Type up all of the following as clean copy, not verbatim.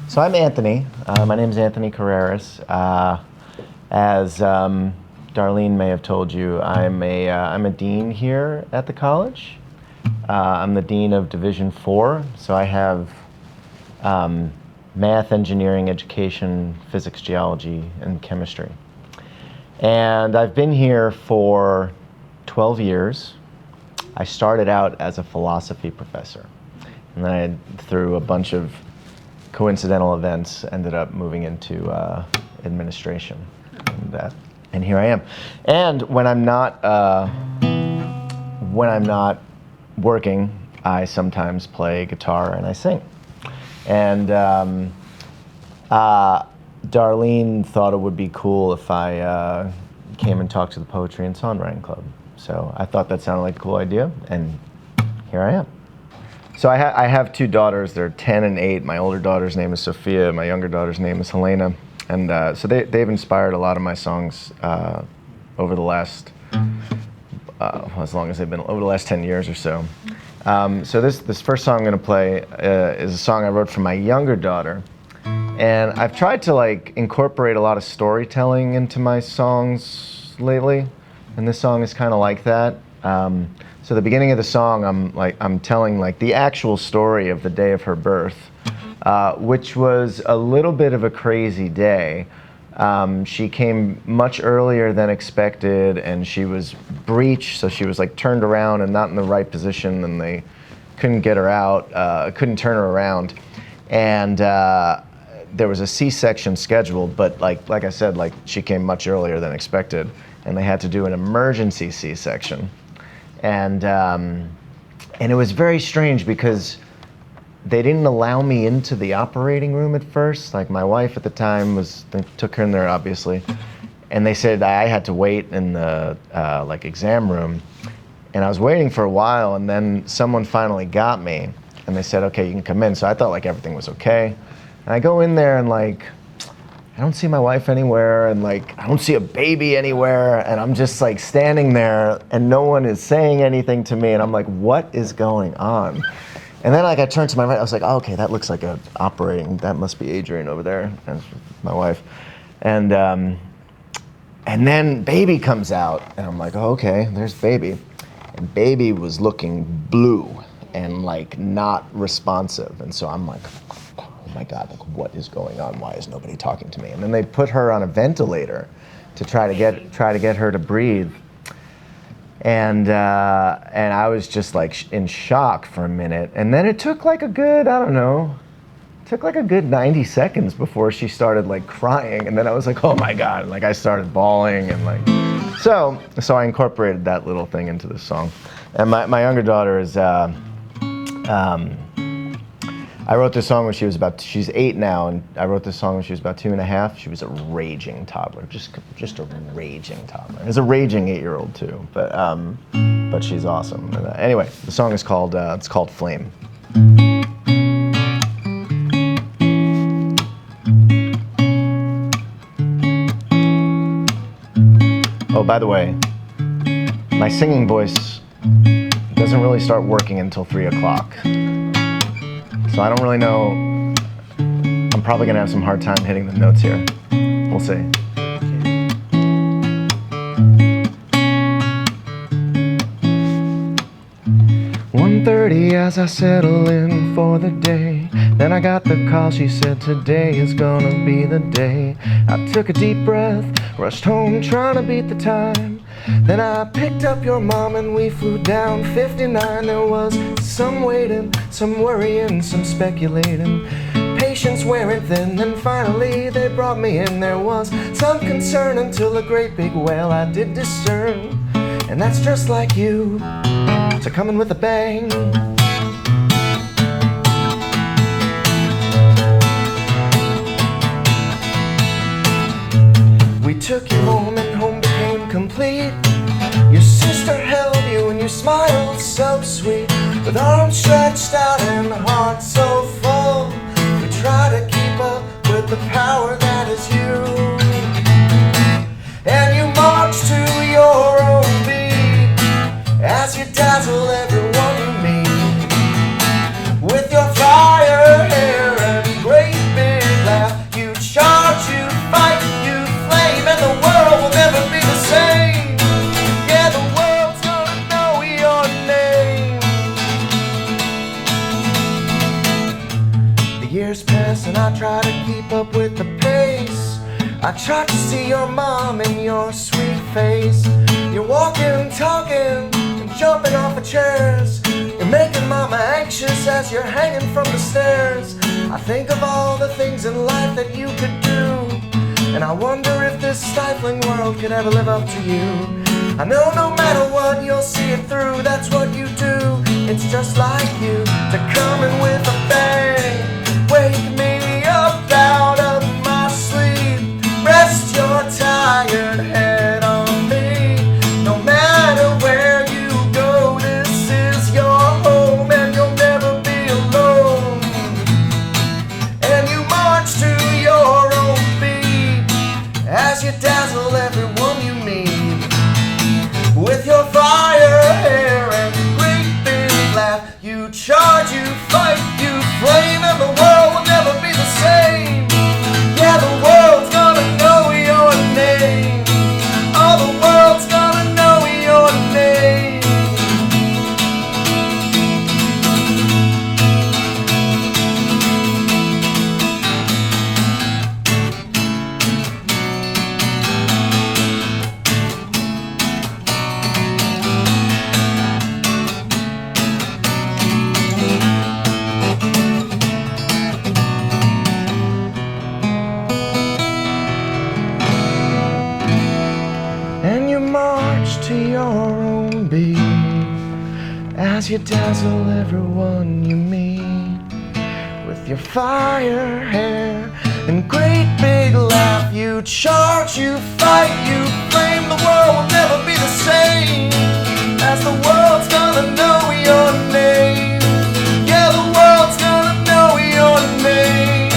So I'm Anthony. My name is Anthony Carreras. As Darlene may have told you, I'm a dean here at the college. I'm the dean of Division 4, so I have math, engineering, education, physics, geology, and chemistry. And I've been here for 12 years. I started out as a philosophy professor, and then through a bunch of coincidental events, ended up moving into administration, and here I am. And when I'm not working, I sometimes play guitar and I sing. And Darlene thought it would be cool if I came and talked to the Poetry and Songwriting Club. So I thought that sounded like a cool idea, and here I am. So I have two daughters. They're 10 and 8. My older daughter's name is Sophia. My younger daughter's name is Helena. And so they've inspired a lot of my songs over the last, as long as they've been, over the last 10 years or so. So this first song I'm going to play is a song I wrote for my younger daughter. And I've tried to incorporate a lot of storytelling into my songs lately. And this song is kind of like that. So the beginning of the song, I'm telling the actual story of the day of her birth, which was a little bit of a crazy day. She came much earlier than expected, and she was breached, so she was turned around and not in the right position, and they couldn't get her out, couldn't turn her around, and there was a C-section scheduled, but like I said, she came much earlier than expected, and they had to do an emergency C-section. And it was very strange because they didn't allow me into the operating room at first. My wife at the time they took her in there, obviously, and they said I had to wait in the exam room. And I was waiting for a while, and then someone finally got me, and they said, okay, you can come in. So I thought everything was okay. And I go in there, and I don't see my wife anywhere, and I don't see a baby anywhere, and I'm just standing there, and no one is saying anything to me, and I'm what is going on? And then I turned to my right, I was oh, okay, that looks like a operating, that must be Adrian over there, that's my wife. And then baby comes out, and I'm oh, okay, there's baby. And baby was looking blue and not responsive, and so I'm oh my God, what is going on? Why is nobody talking to me? And then they put her on a ventilator to try to get her to breathe. And I was just in shock for a minute. And then it took a good, I don't know, took a good 90 seconds before she started crying. And then I was oh my God, I started bawling and so I incorporated that little thing into the song. And my younger daughter is, I wrote this song when she's 8 now, and I wrote this song when she was about 2.5. She was a raging toddler, just a raging toddler. It's a raging 8-year-old too, but she's awesome. Anyway, the song is called, it's called Flame. Oh, by the way, my singing voice doesn't really start working until 3 o'clock. So I don't really know, I'm probably gonna have some hard time hitting the notes here. We'll see. 1:30 as I settle in for the day. Then I got the call, she said today is gonna be the day. I took a deep breath, rushed home trying to beat the time. Then I picked up your mom and we flew down 59. There was some waiting, some worrying, some speculating, patience wearing thin. Then finally they brought me in. There was some concern until a great big wail I did discern. And that's just like you, so coming with a bang. We took you home and home became complete. Your sister held you and you smiled so sweet. With arms stretched out and heart so full, we try to keep up with the power that is you. And you march to your own beat as you dazzle everyone you meet with your fire hair and grace. years pass and I try to keep up with the pace. I try to see your mom in your sweet face. You're walking, talking, and jumping off of chairs. You're making mama anxious as you're hanging from the stairs. I think of all the things in life that you could do, and I wonder if this stifling world could ever live up to you. I know no matter what, you'll see it through, that's what you do. It's just like you to come in with a bang, wake me up out of my sleep, rest your tired head on me. No matter where you go, this is your home and you'll never be alone. And you march to your own beat as you dazzle everyone you meet. With your fire hair and great big laugh, you charge, you fight, you flame, and the world will never be the same. Yeah, the world's gonna know your name. Oh, the world's gonna know your name. To your own beat as you dazzle everyone you meet. With your fire hair and great big laugh, you charge, you fight, you flame. The world will never be the same, as the world's gonna know your name. Yeah, the world's gonna know your name.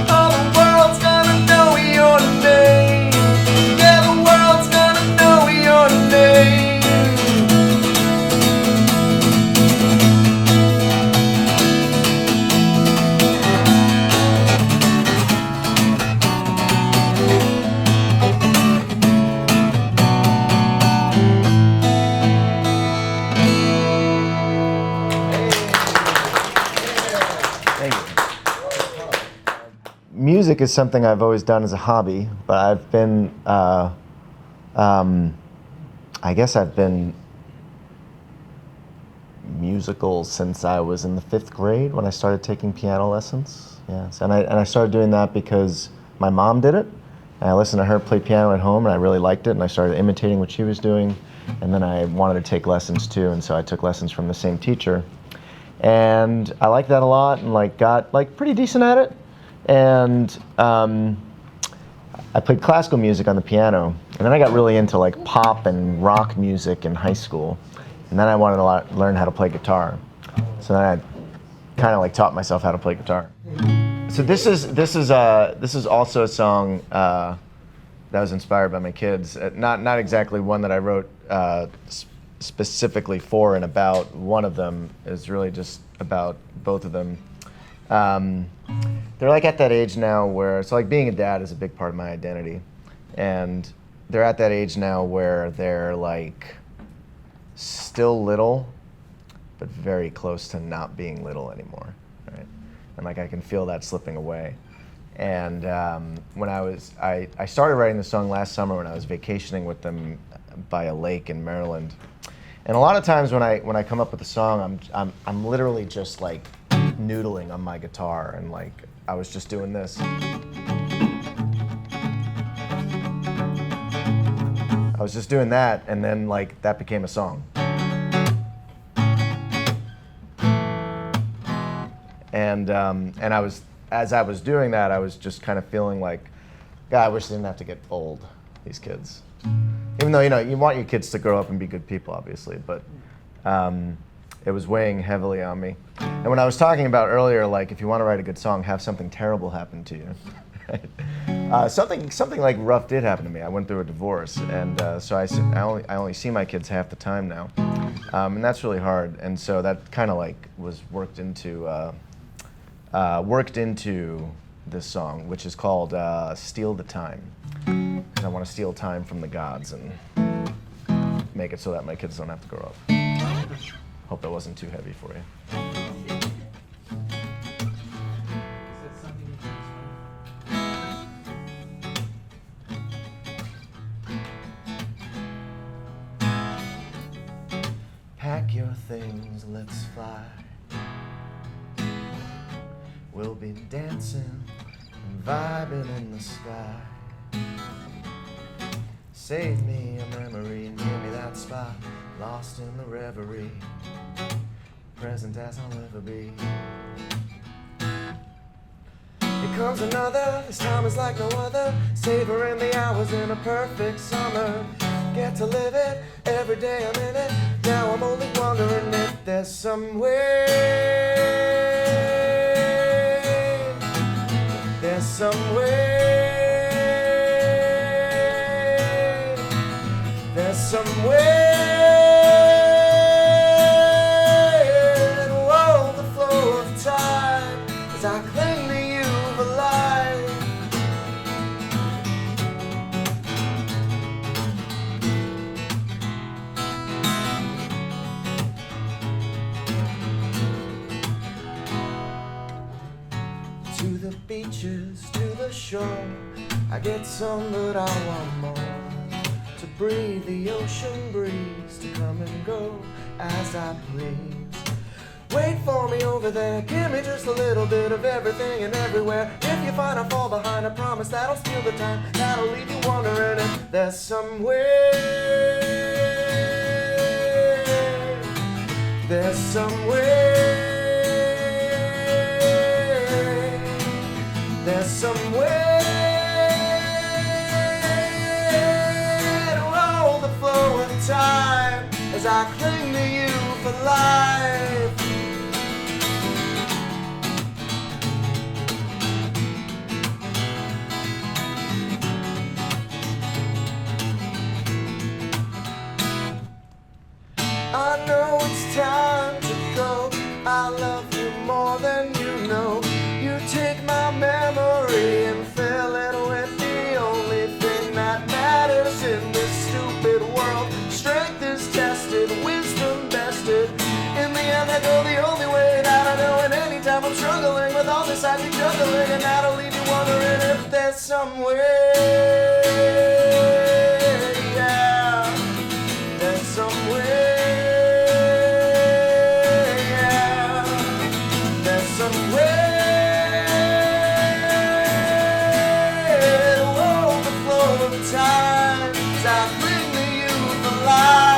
Oh, the world's gonna know your name. Yeah, the world's gonna know your name. Music is something I've always done as a hobby, but I've been, I guess I've been musical since I was in the 5th grade when I started taking piano lessons. Yes, and I started doing that because my mom did it, and I listened to her play piano at home, and I really liked it, and I started imitating what she was doing, and then I wanted to take lessons too, and so I took lessons from the same teacher, and I liked that a lot, and got pretty decent at it. And I played classical music on the piano, and then I got really into pop and rock music in high school, and then I wanted to learn how to play guitar. So then I kind of taught myself how to play guitar. So this is also a song that was inspired by my kids. Not exactly one that I wrote specifically for and about. One of them is really just about both of them. They're at that age now where, so being a dad is a big part of my identity, and they're at that age now where they're still little, but very close to not being little anymore, right? And I can feel that slipping away. And when I started writing the song last summer when I was vacationing with them by a lake in Maryland. And a lot of times when I come up with a song, I'm literally just noodling on my guitar, and I was just doing this. I was just doing that, and then that became a song. And as I was doing that, I was just kind of feeling God, I wish they didn't have to get old, these kids. Even though you want your kids to grow up and be good people, obviously, but it was weighing heavily on me. And when I was talking about earlier, if you want to write a good song, have something terrible happen to you. Right? Something rough did happen to me. I went through a divorce, and so I only see my kids half the time now, and that's really hard. And so that kind of was worked into this song, which is called "Steal the Time." Because I want to steal time from the gods and make it so that my kids don't have to grow up. Hope that wasn't too heavy for you. things, let's fly. We'll be dancing and vibing in the sky. Save me a memory and give me that spot, lost in the reverie, present as I'll ever be. Here comes another, this time is like no other, savoring the hours in a perfect summer. Get to live it, every day I'm in it, now I'm only wondering if there's some way. There's some way. There's some way. Whoa, the flow of time as I cling to you for life. To the beaches, to the shore, I get some but I want more. To breathe the ocean breeze, to come and go as I please. Wait for me over there, give me just a little bit of everything and everywhere. If you find I fall behind, I promise that'll steal the time, that'll leave you wondering if there's some way. There's some way. There's some way. Time as I cling to you for life. I know it's time to go. I love you more than you know. You take my memory and fill it with the only thing that matters in this stupid world. Strength is tested, wisdom bested. In the end, I go the only way that I know. And anytime I'm struggling with all this, I keep juggling, and that'll leave you wondering if there's some way. Yeah, there's some way. Yeah, there's some way. Whoa, the flow of time as I cling to you for life.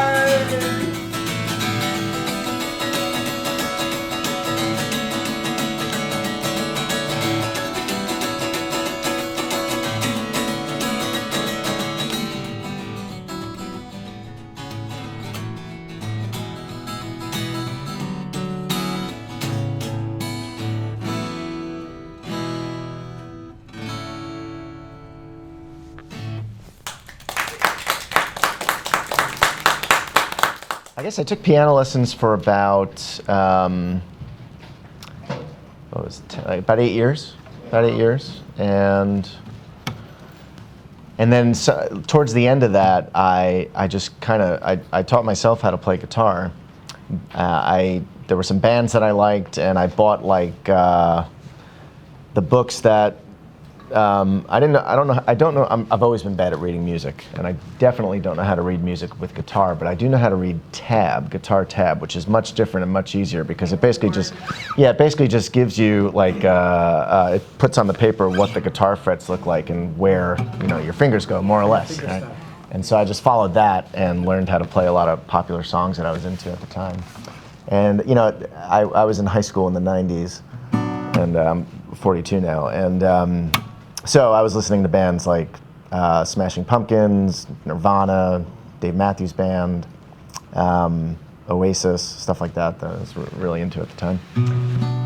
I guess I took piano lessons for about what was it, about 8 years, and then towards the end of that, I just kind of I taught myself how to play guitar. There were some bands that I liked, and I bought like the books that I don't know. I've always been bad at reading music, and I definitely don't know how to read music with guitar, but I do know how to read guitar tab, which is much different and much easier because it basically just gives you like it puts on the paper what the guitar frets look like and where your fingers go, more or less. Right? And so I just followed that and learned how to play a lot of popular songs that I was into at the time. And I was in high school in the '90s, and I'm 42 now, and so I was listening to bands like Smashing Pumpkins, Nirvana, Dave Matthews Band, Oasis, stuff like that I was really into at the time,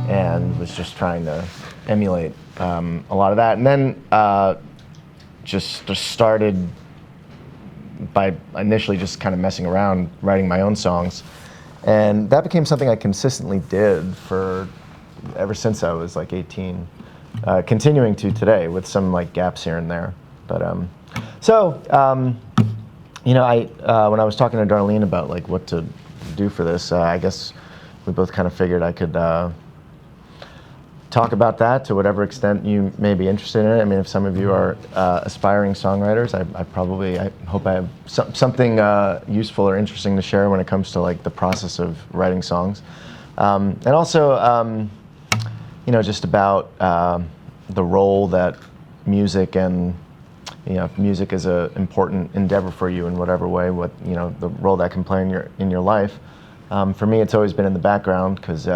and was just trying to emulate a lot of that. And then just started by initially just kind of messing around, writing my own songs. And that became something I consistently did for ever since I was like 18. Continuing to today with some like gaps here and there, but when I was talking to Darlene about like what to do for this, I guess we both kind of figured I could talk about that to whatever extent you may be interested in it. I mean, if some of you are aspiring songwriters, I hope I have something useful or interesting to share when it comes to like the process of writing songs, and also just about the role that music and if music is an important endeavor for you in whatever way, the role that can play in your life. For me, it's always been in the background because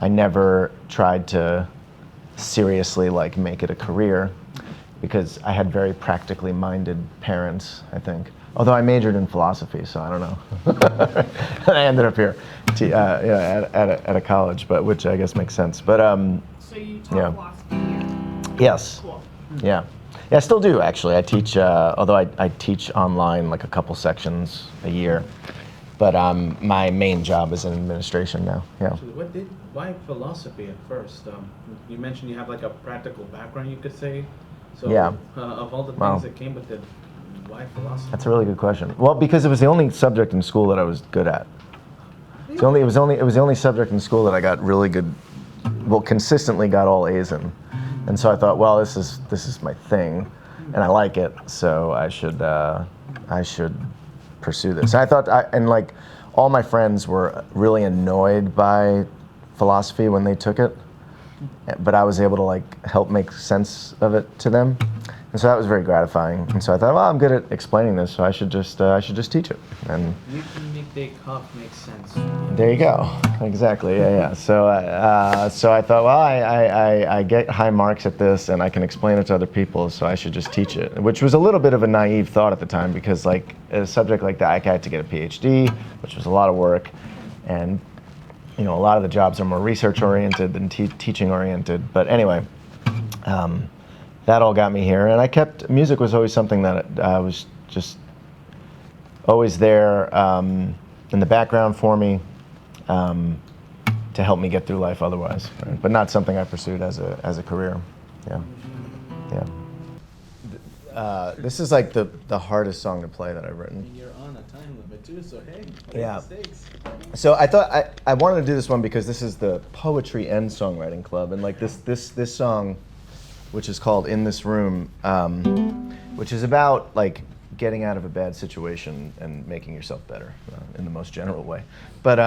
I never tried to seriously like make it a career because I had very practically minded parents, I think. Although I majored in philosophy, so I don't know. I ended up here at a college, but which I guess makes sense. But so you taught philosophy here? Yes. Cool. Yeah. Yeah, I still do actually. I teach, although I teach online like a couple sections a year. But my main job is in administration now. Yeah. Why philosophy at first? You mentioned you have like a practical background, you could say. So yeah. Of all the things that came with it, why philosophy? That's a really good question. Well, because it was the only subject in school that I was good at. It was the only subject in school that I got really good, consistently got all A's in. And so I thought, well, this is my thing, and I like it, so I should pursue this. I thought, all my friends were really annoyed by philosophy when they took it, but I was able to like help make sense of it to them, and so that was very gratifying. And so I thought, well, I'm good at explaining this, so I should just teach it. And you can make Descartes cough make sense. There you go. Exactly. Yeah. So I thought, well, I get high marks at this, and I can explain it to other people, so I should just teach it. Which was a little bit of a naive thought at the time, because like a subject like that, I had to get a PhD, which was a lot of work, and a lot of the jobs are more research oriented than teaching oriented. But anyway, that all got me here, and music was always something that was just always there in the background for me. To help me get through life otherwise, right? But not something I pursued as a career. Yeah. This is like the hardest song to play that I've written. And you're on a time limit too, so hey, yeah. Mistakes. So I thought I wanted to do this one because this is the poetry and songwriting club, and like this song, which is called "In This Room," which is about like getting out of a bad situation and making yourself better in the most general way. But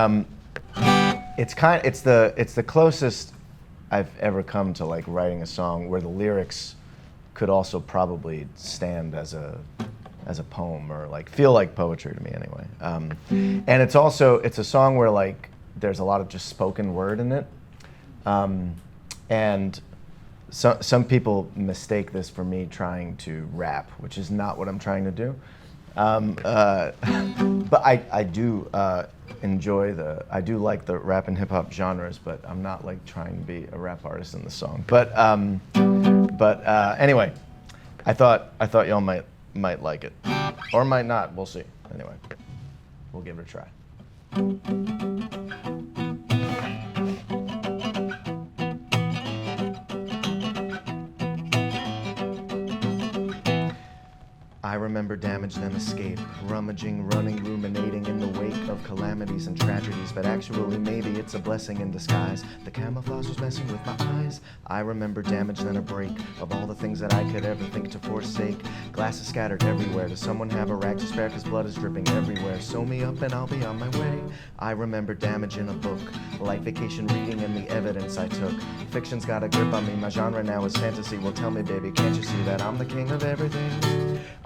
it's the closest I've ever come to like writing a song where the lyrics could also probably stand as a poem or like feel like poetry to me anyway. And it's a song where like there's a lot of just spoken word in it, and some people mistake this for me trying to rap, which is not what I'm trying to do. But I do I do like the rap and hip hop genres, but I'm not like trying to be a rap artist in the song. But anyway, I thought y'all might like it, or might not. We'll see. Anyway, we'll give it a try. I remember damage then escape, rummaging, running, ruminating in the wake of calamities and tragedies, but actually maybe it's a blessing in disguise. The camouflage was messing with my eyes. I remember damage then a break of all the things that I could ever think to forsake. Glasses scattered everywhere. Does someone have a rag to spare? Cause blood is dripping everywhere. Sew me up and I'll be on my way. I remember damage in a book, like vacation reading and the evidence I took. Fiction's got a grip on me, my genre now is fantasy. Well tell me baby, can't you see that I'm the king of everything?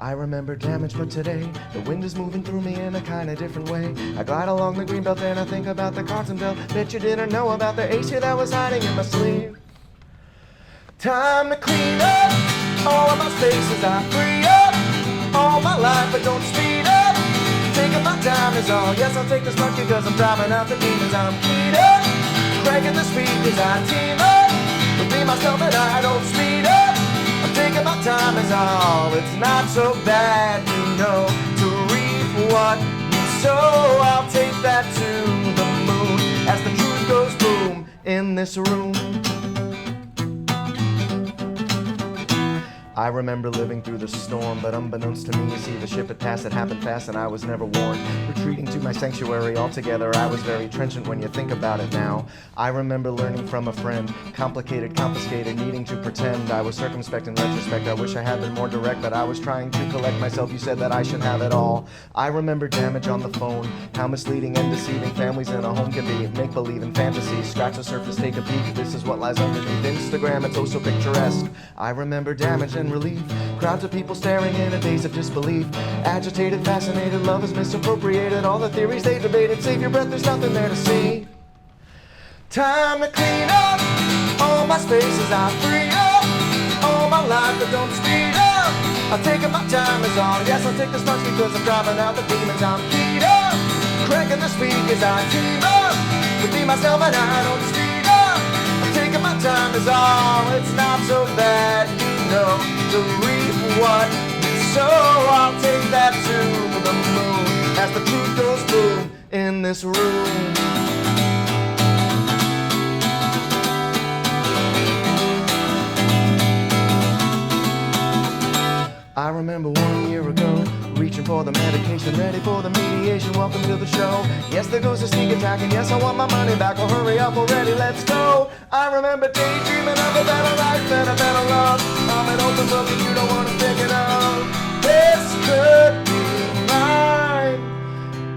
I remember damage, but today the wind is moving through me in a kinda different way. I glide along the green belt and I think about the cards and belt. Bet you didn't know about the ace here that was hiding in my sleeve. Time to clean up all of my spaces. I free up all my life, but don't speed up. Taking my time is all. Yes, I'll take this monkey cause I'm driving out the demons. I'm keyed up, cranking the speakers. I team up with me, myself, and I don't speed up. I'm taking my time is all. It's not so bad, you know, to reap what you sow. I'll take that to the moon as the truth goes boom in this room. I remember living through the storm, but unbeknownst to me, you see the ship had passed, it happened fast, and I was never warned. retreating to my sanctuary altogether. I was very trenchant when you think about it now. I remember learning from a friend, complicated, confiscated, needing to pretend. I was circumspect in retrospect. I wish I had been more direct, but I was trying to collect myself. You said that I should have it all. I remember damage on the phone, how misleading and deceiving families in a home can be. Make-believe and fantasy, scratch the surface, take a peek. This is what lies underneath Instagram, it's oh so picturesque. I remember damage and relief, crowds of people staring in a daze of disbelief. Agitated, fascinated, love is misappropriated. All the theories they debated, save your breath, there's nothing there to see. Time to clean up all my spaces, I free up all my life, but don't speed up. I'm taking my time is all, yes I'll take this much because I'm driving out the demons. I'm keyed up, cranking the speakers, I team up with me, myself and I don't speed up. I'm taking my time is all, it's not so bad, you know to reap what you sow. I'll take that to the moon as the truth goes boom in this room. I remember 1 year ago, reaching for the medication, ready for the mediation. Welcome to the show. Yes, there goes the sneak attack, and yes, I want my money back. Well, hurry up already, let's go. I remember daydreaming of a better life and a better love. I'm an open book and you don't want to pick it up. This could be mine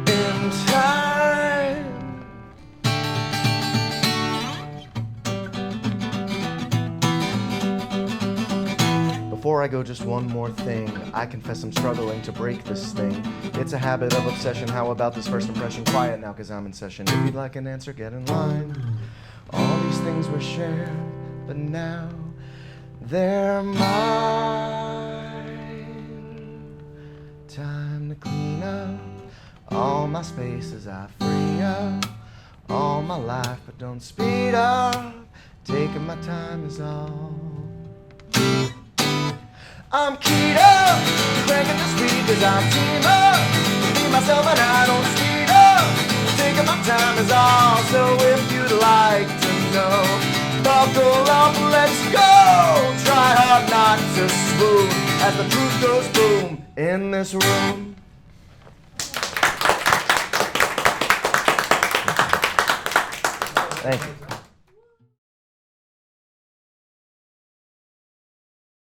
in time. Before I go, just one more thing. I confess I'm struggling to break this thing. It's a habit of obsession. How about this first impression? Quiet now, cause I'm in session. If you'd like an answer, get in line. All these things were shared, but now they're mine. Time to clean up all my spaces, I free up all my life, but don't speed up. Taking my time is all. I'm keyed up, cranking the speakers, I team up. Me, myself, and I don't speed up. Taking my time is all, so if you'd like to know, buckle up, let's go. Try hard not to swoon as the truth goes boom in this room. Thank you.